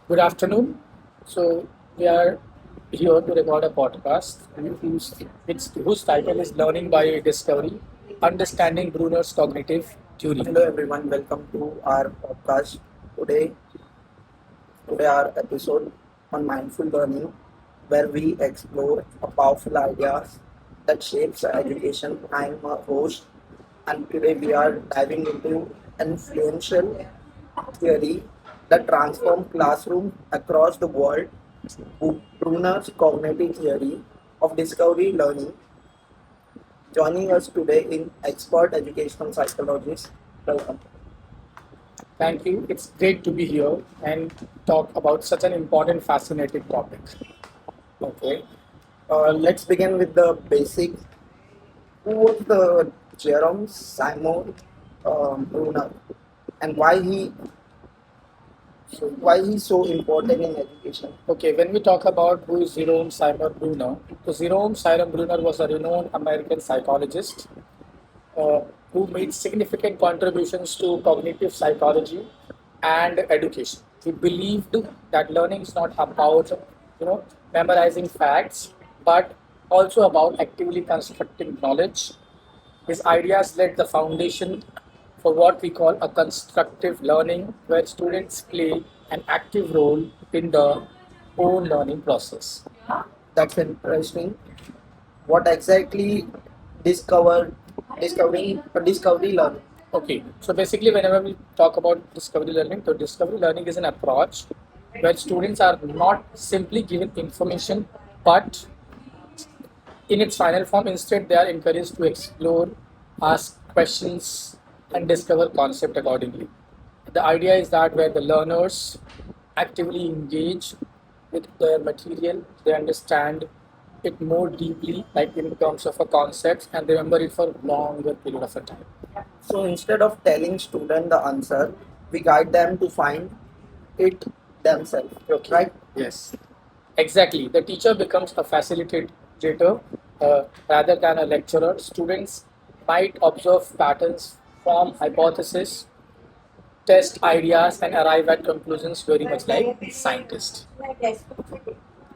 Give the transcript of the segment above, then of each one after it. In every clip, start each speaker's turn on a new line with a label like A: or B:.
A: Good afternoon. So we are here to record a podcast whose title is Learning by Discovery, Understanding Bruner's Cognitive Theory.
B: Hello everyone, welcome to our podcast. Today, today our episode on mindful learning, where we explore a powerful ideas that shapes our education. I'm a host, and today we are diving into an influential theory that transforms classrooms across the world. Bruner's cognitive theory of discovery learning. Joining us today in expert educational psychologist. Welcome.
A: Thank you. It's great to be here and talk about such an important, fascinating topic.
B: Okay. Let's begin with the basic. Who was the Jerome Simon Bruner, and why he's so important in education?
A: Okay, when we talk about who is Jerome Simon Bruner, so Jerome Simon Bruner was a renowned American psychologist uh, who made significant contributions to cognitive psychology and education. He believed that learning is not about memorizing facts, but also about actively constructing knowledge. His ideas laid the foundation for what we call a constructive learning, where students play an active role in the own learning process.
B: That's interesting. What exactly discovered discovery learning?
A: Okay, so basically, whenever we talk about discovery learning, so discovery learning is an approach where students are not simply given information, but in its final form, instead, they are encouraged to explore, ask questions, and discover concept accordingly. The idea is that where the learners actively engage with their material, they understand it more deeply, like in terms of a concept, and remember it for a longer period of a time.
B: So instead of telling student the answer, we guide them to find it themselves.
A: Okay.
B: Right?
A: Yes. Exactly. The teacher becomes a facilitator rather than a lecturer. Students might observe patterns, form hypotheses, test ideas, and arrive at conclusions very much like scientists.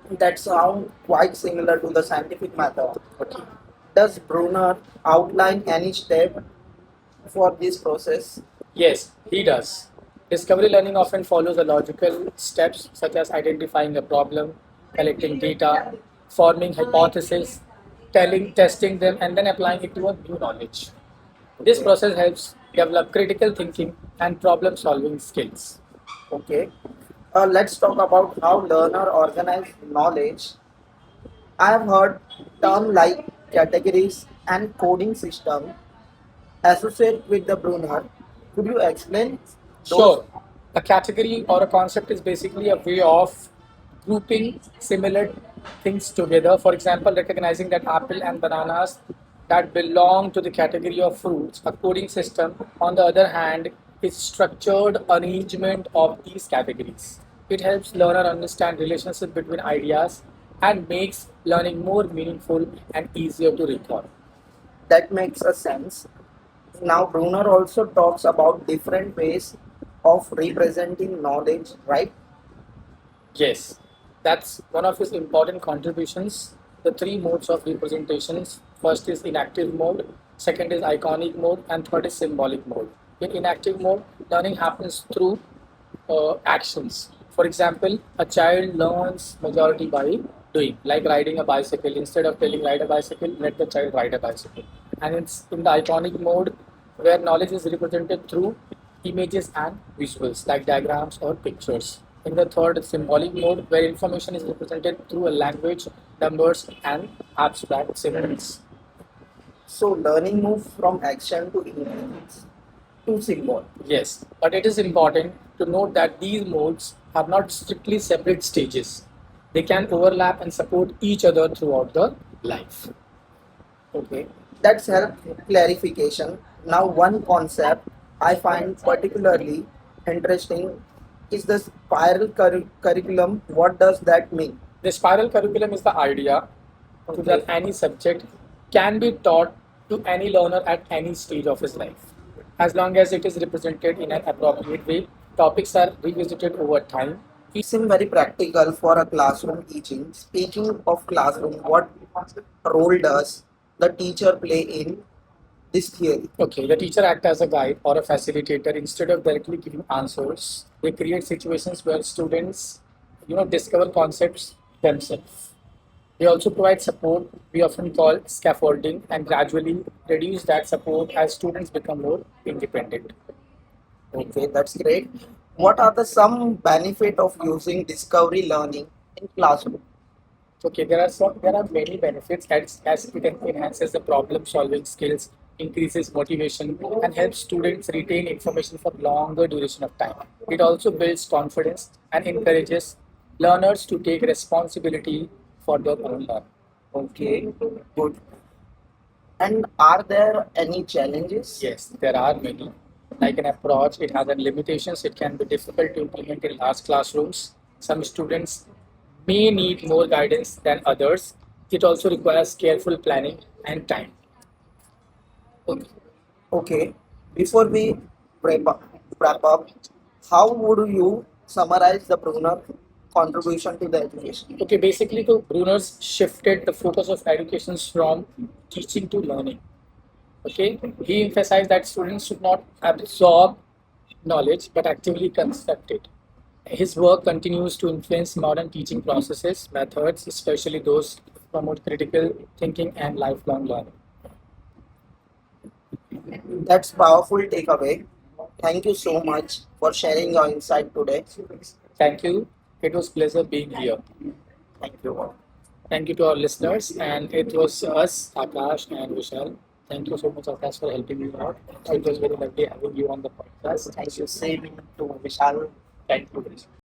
B: That sound quite similar to the scientific method.
A: Okay.
B: Does Bruner outline any step for this process?
A: Yes, he does. Discovery learning often follows the logical steps such as identifying a problem, collecting data, forming hypotheses, testing them, and then applying it to a new knowledge. This process helps develop critical thinking and problem solving skills.
B: Okay. Let's talk about how learner organize knowledge. I have heard terms like categories and coding system associated with the Bruner. Could you explain those?
A: Sure, a category or a concept is basically a way of grouping similar things together. For example, recognizing that apple and bananas that belong to the category of fruits. A coding system, on the other hand, is structured arrangement of these categories. It helps learner understand relationship between ideas and makes learning more meaningful and easier to recall.
B: That makes a sense. Now, Bruner also talks about different ways of representing knowledge, right?
A: Yes, that's one of his important contributions. The three modes of representations. First is inactive mode, second is iconic mode, and third is symbolic mode. In inactive mode, learning happens through actions. For example, a child learns majority by doing, like riding a bicycle. Instead of telling ride a bicycle, let the child ride a bicycle. And it's in the iconic mode where knowledge is represented through images and visuals, like diagrams or pictures. In the third symbolic mode, where information is represented through a language, numbers, and abstract symbols.
B: So, learning moves from action to images to symbol.
A: Yes, but it is important to note that these modes are not strictly separate stages. They can overlap and support each other throughout the life.
B: Okay, that's help clarification. Now, one concept I find particularly interesting is the spiral curriculum. What does that mean?
A: The spiral curriculum is the idea that any subject can be taught to any learner at any stage of his life. As long as it is represented in an appropriate way, topics are revisited over time,
B: seem very practical for a classroom teaching. Speaking of classroom, what role does the teacher play in this theory?
A: Okay, the teacher act as a guide or a facilitator instead of directly giving answers. They create situations where students, discover concepts themselves. They also provide support we often call scaffolding and gradually reduce that support as students become more independent.
B: Okay, that's great. What are the some benefit of using discovery learning in classroom?
A: Okay, there are many benefits as it enhances the problem solving skills, increases motivation, and helps students retain information for longer duration of time. It also builds confidence and encourages learners to take responsibility for their own learning.
B: Okay, good. And are there any challenges?
A: Yes, there are many. Like an approach, it has limitations. It can be difficult to implement in large classrooms. Some students may need more guidance than others. It also requires careful planning and time. Okay.
B: Okay, before we wrap up, how would you summarize the Bruner contribution to the education?
A: Okay, basically, the Bruners shifted the focus of education from teaching to learning. Okay, he emphasized that students should not absorb knowledge but actively construct it. His work continues to influence modern teaching processes, methods, especially those that promote critical thinking and lifelong learning.
B: That's powerful takeaway. Thank you so much for sharing your insight today.
A: Thank you. It was pleasure being here.
B: Thank you.
A: Thank you to our listeners, and it was us, Akash and Vishal. Thank you so much, Akash, for helping me out. It was very lovely having you on the podcast.
B: Thank you. Same to Vishal.
A: Thank you.